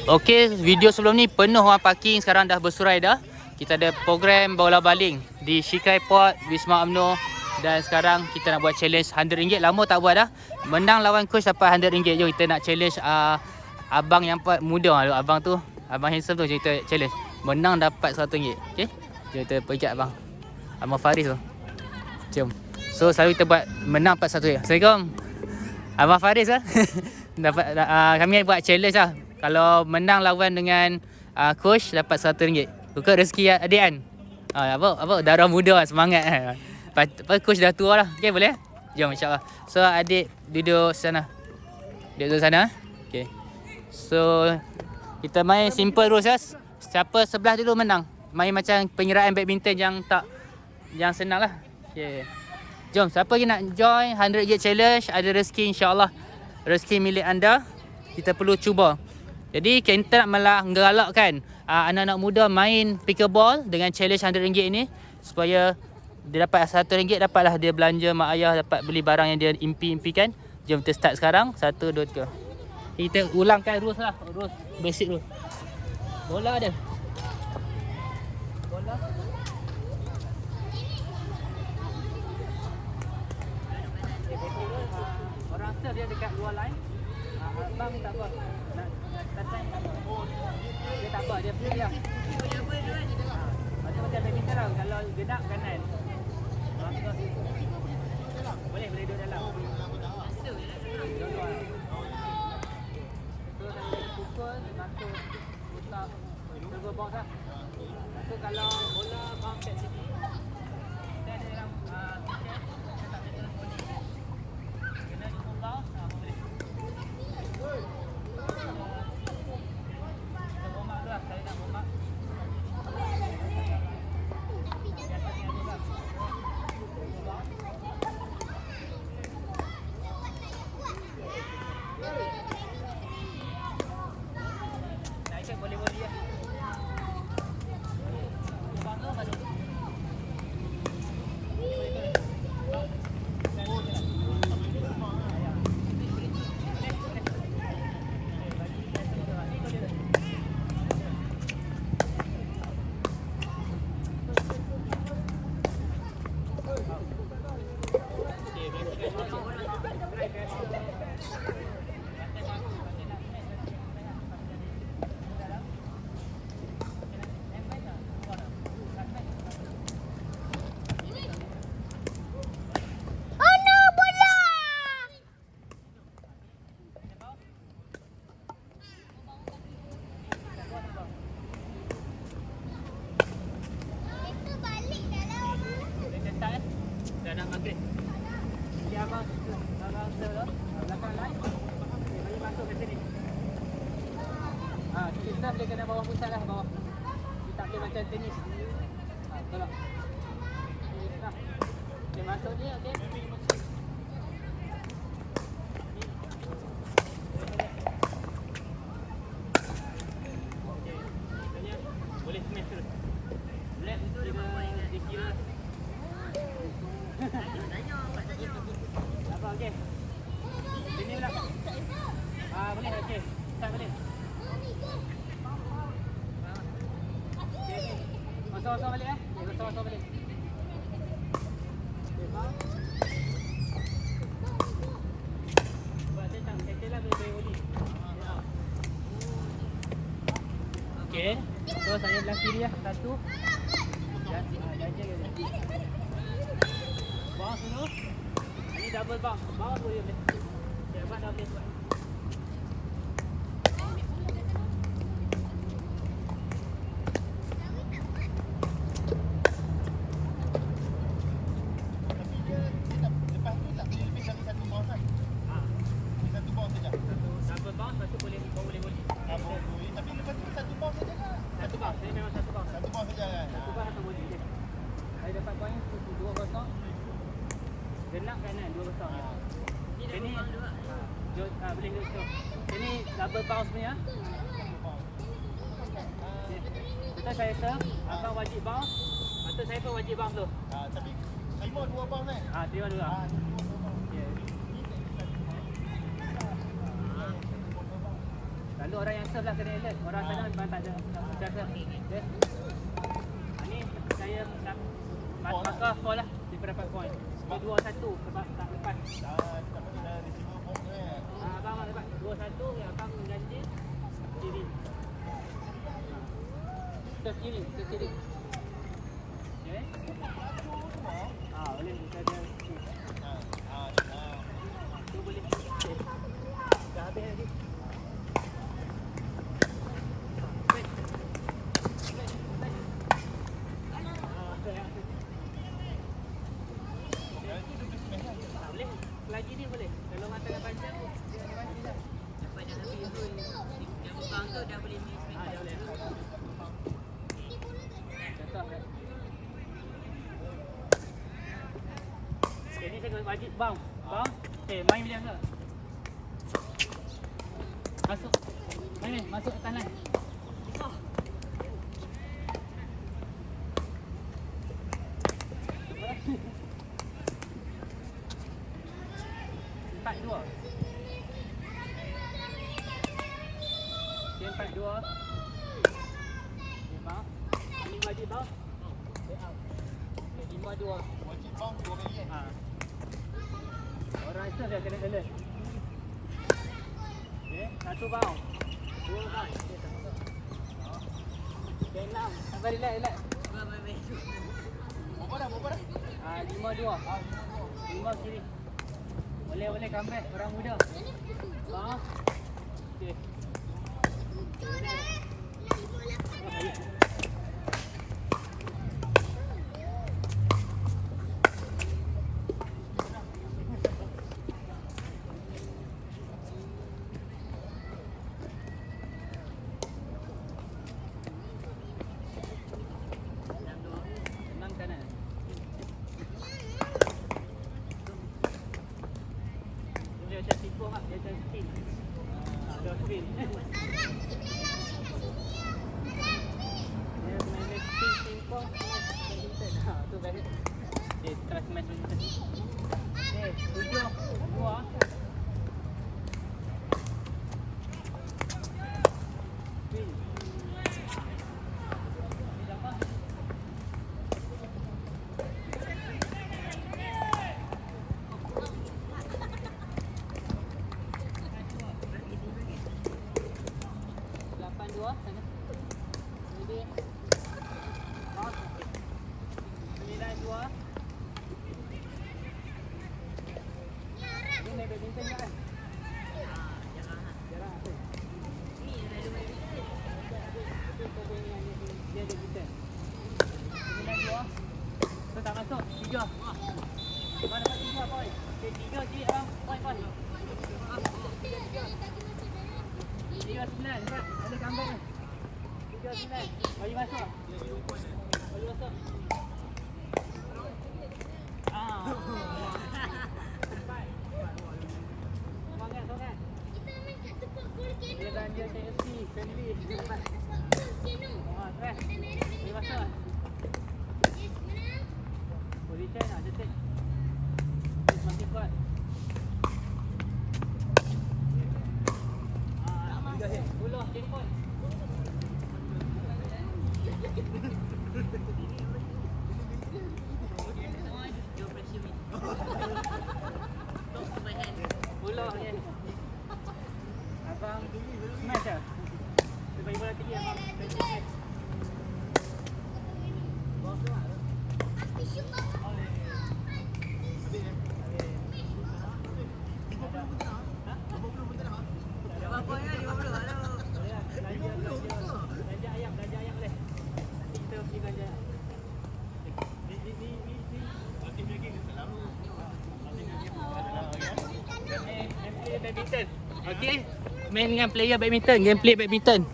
Okey, video sebelum ni penuh orang parking, sekarang dah bersurai dah. Kita ada program bola baling di Shikai Port, Wisma UMNO. Dan sekarang kita nak buat challenge RM100. Lama tak buat dah. Menang lawan coach dapat RM100. Jom kita nak challenge abang yang muda. Abang tu, abang handsome tu, jom kita challenge. Menang dapat RM100. Okey, jom kita pergi abang Faris tu. Jom. So selalu kita buat menang dapat RM100. Assalamualaikum Abang Faris lah. Dapat kami buat challenge lah. Kalau menang lawan dengan coach dapat RM100. Bukan rezeki adik kan. Apa darah muda lah, semangat. Coach dah tua lah. Okey, boleh? Jom insyaAllah. So adik duduk sana. Duduk sana. Okey. So kita main simple rules ya. Siapa sebelah dulu menang. Main macam penyeraan badminton yang senang lah. Okey. Jom, siapa lagi nak join RM100 challenge, ada rezeki insyaAllah. Rezeki milik anda. Kita perlu cuba. Jadi kita nak menggalakkan anak-anak muda main pickleball dengan challenge RM100 ini. Supaya dia dapat RM100, dapatlah dia belanja mak ayah, dapat beli barang yang dia impikan. Jom kita start sekarang. 1, 2, 3. Kita ulangkan rules lah. Rules, basic rules. Bola ada. Bola. Orang serve dia dekat luar line. Abang tak apa. Nak datang tak apa. Dia tak apa, dia free dia. Macam badminton lah. Kalau gedak kanan. Boleh duduk dalam. Duduk luar. So kalau pukul, masuk putar server box lah. So kalau bola bounce kat sini, kita ada dalam tiket. Kita tak ada boleh. Kena jumpa bounce, boleh. Kita warm up dulu lah. Saya nak warm up. Kita boleh kena bawah pusat lah, bawah. Kita tak boleh macam tenis. Tolak. Okay, masuk ni, okey. Boleh smash terus. Boleh, dia kira. Apa, okey. Sini pula. Boleh, okey. Start boleh. Kosong-kosong balik kosong-kosong balik. Buat tentang settle lah boleh oli. Okey. So saya belah kiri lah. Satu. Jaga dia. Bounce dulu. Ini double bounce. Bounce boleh. Okay, abang dah boleh buat. Genak kanan 2-0. Ini boleh duduk. Ini double bounce punya. Kita saya serve, abang wajib bounce. Mata saya pun wajib bounce tu. Tapi terima 2 bounce kan? Terima 2. Lalu orang yang serve lah kena alert. Orang sana memang tak ada macam serve. Okay. Ni saya nak markah fall lah. Dia dapat point. Sebab 2-1 sebab tak lepas. Tak boleh dah receiver box ni. Abang dapat 2-1 yang abang ganjil kiri. Serve kiri, serve kiri. Okay. Boleh kita ada. Tu boleh. Okay. Dah habis lagi. Boleh. Lagi ni boleh. Kalau mata dah panjang dia ada panjang dah. Dapat dah habis tu. Dah bang tu dah boleh mix. Dah boleh. Contoh kan. Okay, ni saya wajib bang. Bang. Main bila ke? Masuk. Main masuk ke tangan. Empat dua. Okay, 4-2. Okay, bang. Ini wajib bang. Okay, 5-2. Wajib bang 2 kali kan? Orang serve dah kena alert. Okay, 1 bang. 2 bang. Okay, 6. Sabar, relax. Berapa dah? 5-2. 5 kiri. Boleh comeback orang muda. Bang. Okay. Enam kanan. Dia macam tipu mak, dia macam spin. Dia spin. Dia main spin pingpong badminton. Tu balik. Okay, terus main badminton. Okay, 7-2. Spin. Ni apa? Dua sana. Jadi 9-2. Ini main badminton kan? Jarang apa? Ni ada badminton. Dia ada badminton. 9-2. Tu tak masuk. 3. Mana dapat 3 point? Okay, 3 je abang. Point. 3-9 kan? Ada comeback ni. 3-9. Bagi masuk. Bagi masuk. Semangat. Dia ganjil KFC. Family. Stress. Bagi masuk. Position lah. Detik. Semakin kuat. Puluh jadi point. Puluh ni. Abang smash lah. Dia bagi bola tinggi abang. Belanja ayam boleh. Nanti kita pergi belanja. Main play badminton. Okay. Main dengan player badminton. Gameplay badminton.